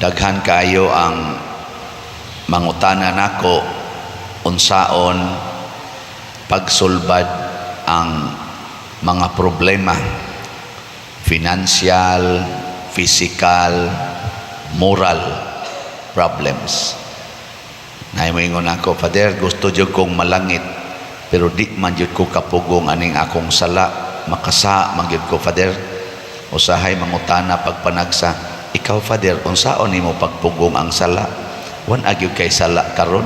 daghan kayo ang mangutana nako unsaon pagsulbad ang mga problema financial, physical, moral problems. Naimingon ako, Father, gusto jud kong malangit pero di man jud ko kapugong aning akong sala, makasa man jud ko, Father. Usahay mangutana pagpanagsa, ikaw, Father, unsaon nimo pagpugong ang sala? Wan agyud kay sala karon.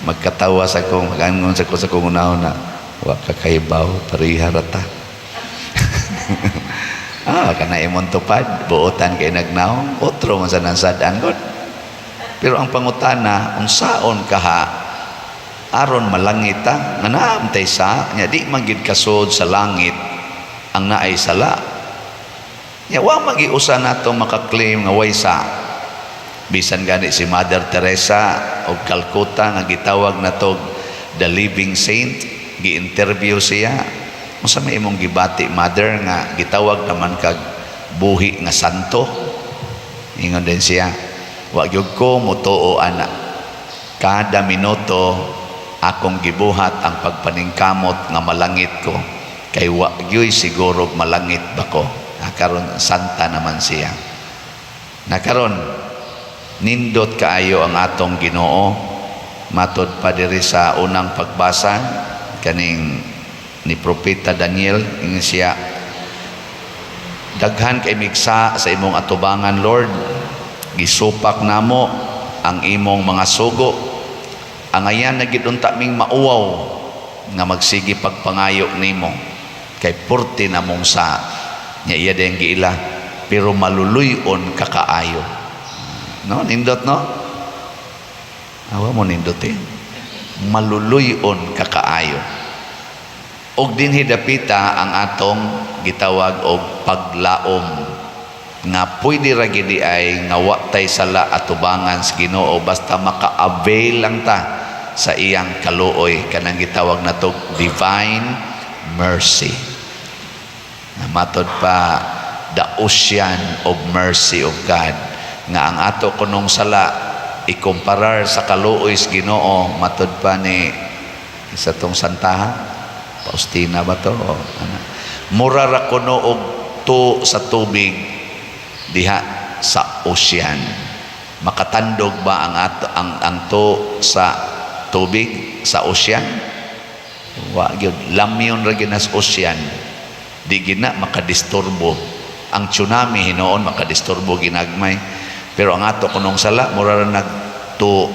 Magkatawa sa kong magangon sa kong unahon na wa ka kaibaw pariha rata. Kana imong tupad buotan kay nagnaong otro man sa nansadan god. Pero ang pangutana unsaon kaha aron malangit ta nga naamtay sa nya di man gid kasud sa langit ang naay sala. Nya wa magiusa nato makaklaim nga way sa bisan gani si Mother Teresa of Calcutta nga gitawag nato the living saint, gi-interview siya. Unsa may imong gibati, Mother, nga gitawag naman kag buhi nga santo? Ingon din siya, wa gyud ko mutuo ana. Kada minuto akong gibuhat ang pagpaningkamot nga malangit ko. Kay wa gyud siguro malangit ba ko. Karon santa naman siya. Nakaron nindot kaayo ang atong Ginoo. Matod pa diri sa unang pagbasa kaning ni Propeta Daniel, ingin siya, daghan kay migsa sa imong atubangan, Lord. Gisupak namo ang imong mga sugo. Ang ayan na gidunta ming mauwaw nga magsigi pagpangayo nimo. Kay purti namong sa nya iya dayang giila, pero maluluyon kakaayo. No, nindot no? Awa mo nindotin. Maluluyon kakaayo. Og dinhi dapita ang atong gitawag og paglaom nga pwede ra gid ay nga wa tay sala atubangan sa Ginoo basta maka-avail lang ta sa iyang kaluoy, kanang gitawag nato divine mercy. Matod pa the ocean of mercy of God nga ang ato kunong sala ikumparar sa kaluoy sa Ginoo. Matod pa ni sa tong santaha Faustina ba to? Mura ra kuno og to sa tubig diha sa ocean. Makatandog ba ang to sa tubig sa ocean? Wa gyud, lamyon ra gyud sa ocean. Di gina makadisturbo. Ang tsunami hinoon makadisturbo ginagmay. Pero ang ato kunong sala mura ra nagto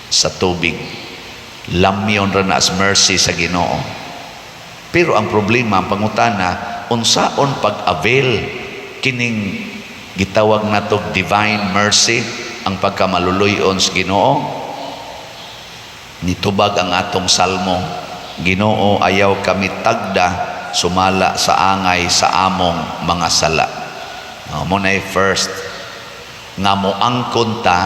sa tubig. Lamyon ra na as mercy sa Ginoo. Pero ang problema, ang pangutana, unsaon pag-avail kining gitawag nato divine mercy, ang pagkamaluluyon sa Ginoo. Nitubag ang atong salmo, Ginoo, ayaw kami tagda sumala sa angay sa among mga sala. Muna first nga moangkon ta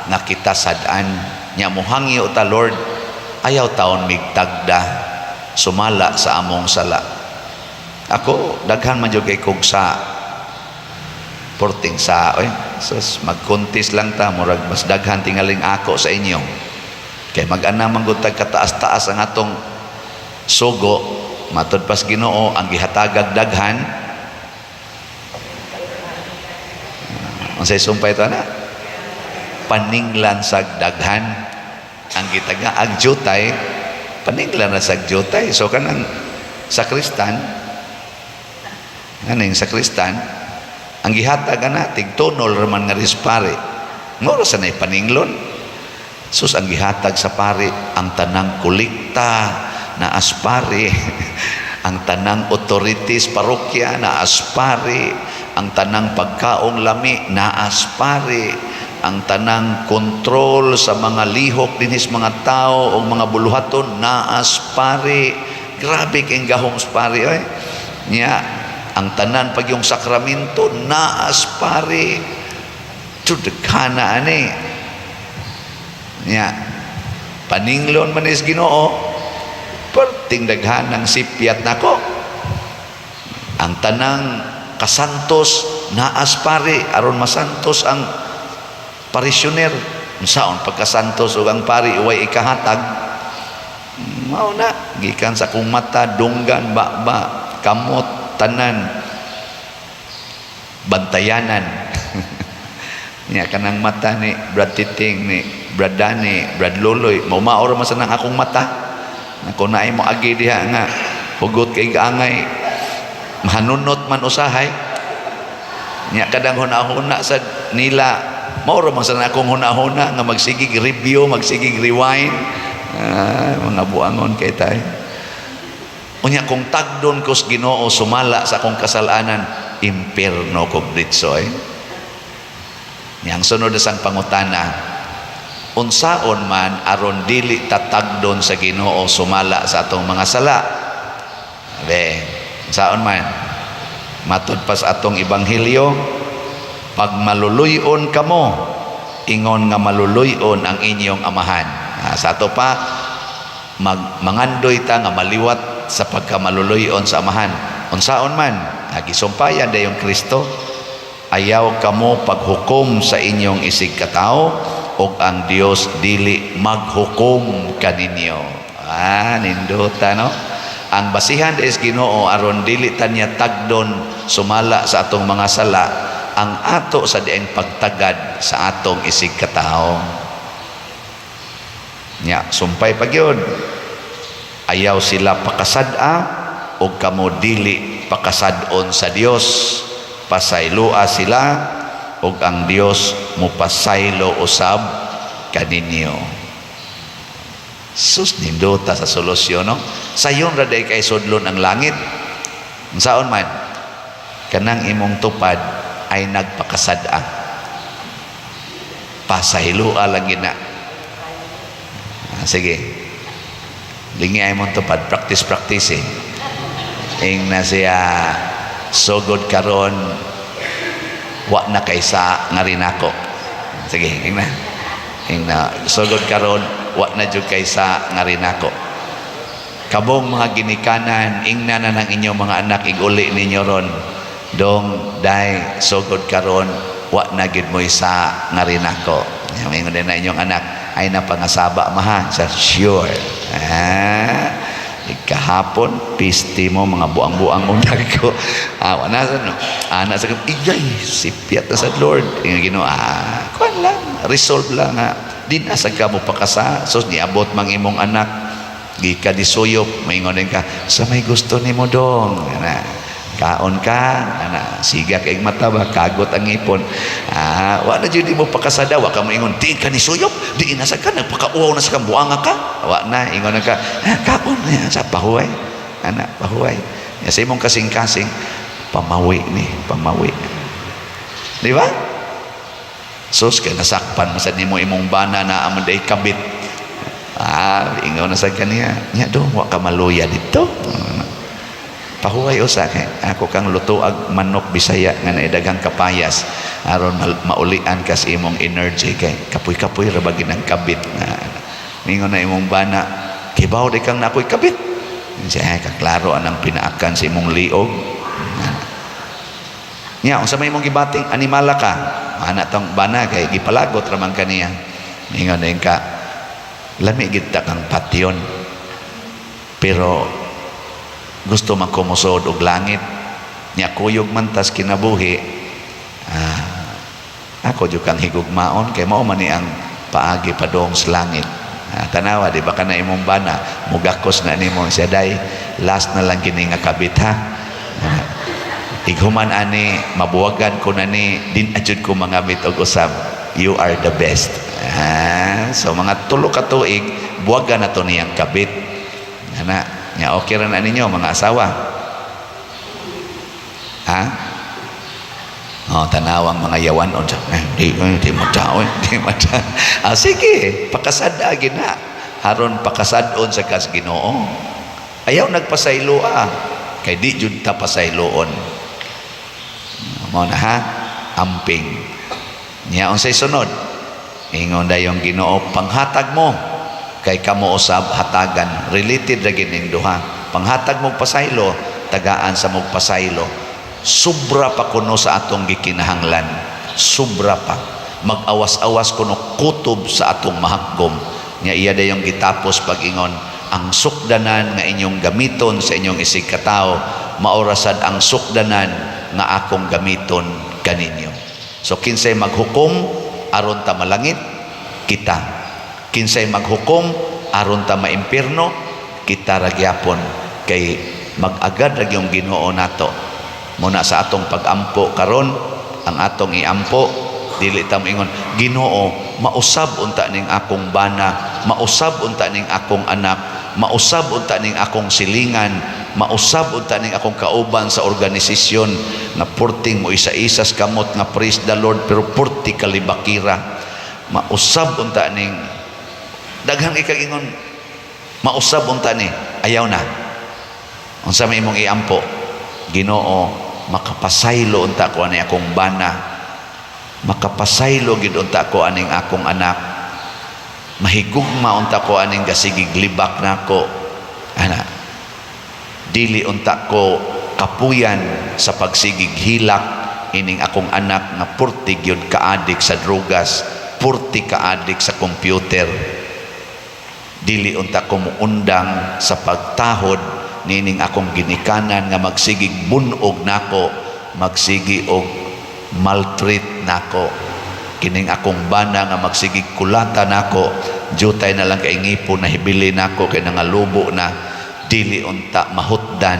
nga kita sad-an nya mohangyo ta, Lord, ayaw taon migtagda sumala sa among sala. Ako daghan man jud kay kog sa porting sa sus magkontis lang ta murag mas daghan tingaling ako sa inyo kay mag-ana man gud tag kataas-taas ang atong sugo. Matod pas Ginoo ang gihatagag daghan unsay sumpay to na paninglan sa daghan ang gitaga ang jutay paninglan na sa jutay. So kanang sakristan kaning sakristan ang gihatag na tigtunol raman nga rispare ngoro sa nay paninglon. Sus ang gihatag sa pare ang tanang kulikta na aspare ang tanang authorities parokya na aspare ang tanang pagkaong lami na aspare ang tanang kontrol sa mga lihok dinis mga tao o mga buluhaton naas pare. Grabe kayong gahong pare nya ang tanan pag yung sakramento naas pare tudekana ani nya paninglon man is Ginoo perting daghan ng sipyat nako ang tanang kasantos naas pari aron masantos ang parisyoner. Unsaon pagkasantos ug ang pari way ikahatag, mao na gikan sa kong mata dunggan ba kamot tanan bantayanan. Nya kanang mata ni Brad Titing, ni Brad Dani, Brad Loloy, maumaor man sa nang akong mata. Ako naay mo agi diha nga hugot kay gaangay mahanunot man usahay. Nya kadang huna-huna sa nila, maoro man sa akong huna-huna nga magsigig review, magsigig rewind. Mga buangon kay tay. Unya kung tagdon ko sa Ginoo sumala sa akong kasalanan, impierno ko britsoy. Yang sunod sang pangutana, unsaon man aron dili tatagdon sa Ginoo sumala sa atong mga sala? Be, unsaon man? Matud pa sa atong ebanghelyo, pag maluluyon kamo, ingon nga maluluyon ang inyong amahan. Sa ato pa, mangandoy ta nga maliwat sa pagkamaluluyon sa amahan. Unsaon man, gisumpayan dayong Kristo, ayaw kamo paghukom sa inyong isig katao, o ang Dios dili maghukom kaninyo. Ninduta, no? Ang basihan is Ginoo aron dili tanya tagdon sumala sa atong mga sala, ang ato sa dieng pagtagad sa atong isig katao. Nya sumpay pagyod, ayaw sila pakasad-a o kamo dili pakasad-on sa Dios. Pasaylua sila ug ang Dios mupasaylo usab kaninyo. Sus, nindota sa solusyon, no? Sayon ra day kay sudlon ang langit. Unsaon man kanang imong tupad ay nagpakasad-a, pasaylua lang gina. Sige, lingi ay mong tupad, practice ing na siya sugod karon wa na kaysa nga rin ako. Sige, ing na sugod karon wa na jud kaysa nga rin ako. Kabong mga ginikanan, ingna na ng inyong mga anak, iguli ninyo ron, dong day sugod karon wa na gid mo isa nga rin ako. Ingon din na inyong anak, ay napangasaba maha sa sure. Kahapon pisti mo mga buang-buang unag ko. Wana sa no. Ana sa iyay sipiat na sa Lord. Ginoo, kuan lang, resolve lang ha. Din asa ka mo pakasa, sos niabot mang imong anak. Gika disuyop, maingon ka, sa may gusto nimo dong. Kaon ka, siga kay mata ba, kagot ang ipon. Wala jud mo pakasada, wa ka mo ingon, di ka ni suyop, di inasa ka, nagpakauaw na sa kambuanga ka. Wa na, ingon ka, kaon na sa pahuway. Pahuway. Sa imong kasing-kasing, pamawi. Di ba? Sus, kaya nasakpan, masad ni mo imong bana na amanday kabit. Ingon na sa kaniya, nya do, wa ka maluya dito. Pahuway usa kay ako kang lutuag manok Bisaya nga naidagang kapayas aron maulian ka sa imong energy kay kapoy-kapoy ra bagi nang kabit nga ningon na imong bana kibaw di kang nakoy kabit siya kaklaro anang pinaakan sa imong liog nya unsa may imong gibating animala ka ana tong bana kay gipalagot ra man kaniya ningon na ka lami gid ta kang patyon pero gusto man kumusod og langit nya kuyog man tas kinabuhi ako jud kang higugmaon kay mao man ni ang paagi padong sa langit tanawa di ba kana imong bana mugakos na nimo siya day last na lang kini nga kabit ha ighuman ani mabuwagan ko na ni din ajud ko mangamit og usab you are the best so mga tulo ka tuig buwagan na to niyang kabit nya okay ra na ninyo mga asawa tanawang mga yawanon di mo sige pakasada gina haron pakasad-on sa kas Ginoo ayaw nagpasaylo kay di jud ta pasayloon mo na amping nya unsay sunod ingon dayong Ginoo panghatag mo kay kamo usab hatagan related ra gid ning duha panghatag mo pasaylo tagaan sa mog pasaylo Sobra pa kuno sa atong gikinahanglan. Sobra pa. Mag-awas-awas kuno kutob sa atong mahagom. Nya iya dayong gitapos pag-ingon, ang sukdanan nga inyong gamiton sa inyong isig katao, maorasad ang sukdanan nga akong gamiton kaninyo. So kinsay maghukom aron ta malangit, kita. Kinsay maghukom aron ta maimpirno, kita ra gyapon. Kay mag-agad ra yung Ginoo nato. Muna sa atong pag-ampo karon, ang atong iampo dili ta moingon, Ginoo, mausab unta ning akong bana, mausab unta ning akong anak, mausab unta ning akong silingan, mausab unta ning akong kauban sa organisasyon nga purting mo isa-isas kamot nga praise the Lord pero purti kalibakira. Mausab unta ning daghang ikagingon, mausab unta ni ayaw na. Unsa may imong iampo? Ginoo, makapasaylo unta ko ani akong bana, makapasaylo gid unta ko aning akong anak, mahigugma unta ko aning gasigig libak nako, ana dili unta ko kapuyan sa pagsigig hilak ining akong anak nga purti gyud kaadik sa drugas, purti kaadik sa computer, dili unta ko muundang sa pagtahod nining akong ginikanan nga magsigig bunog nako, magsigi og maltreat nako, kining akong bana nga magsigig kulata nako, jutay na lang kay ngipon na hibili nako kay nangalubo na, dili unta mahutdan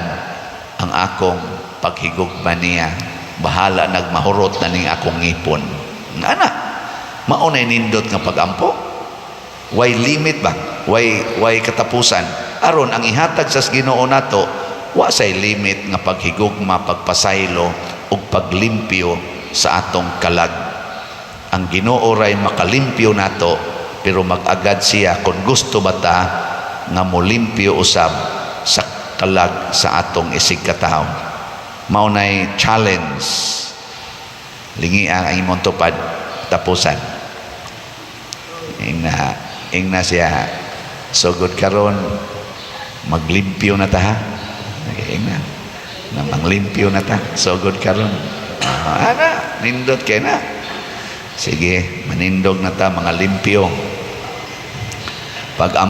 ang akong paghigugma niya, bahala nagmahurot na ning akong ngipon. Ana maunay nindot nga pagampo, way limit ba, way katapusan aron ang ihatag sa Ginoo nato wa say limit nga paghigugma, pagpasaylo ug paglimpyo sa atong kalag. Ang Ginoo ray makalimpyo nato pero mag-agad siya kung gusto bata nga molimpyo usab sa kalag sa atong isig katawo. Maunay challenge, lingi ang imong tupad tapusan. Ingna siya sugod karon maglimpyo na ta ha. Ingna na manglimpyo na ta sugod karon. Ana nindot kay na. Sige, manindog na ta mga limpyo. Pag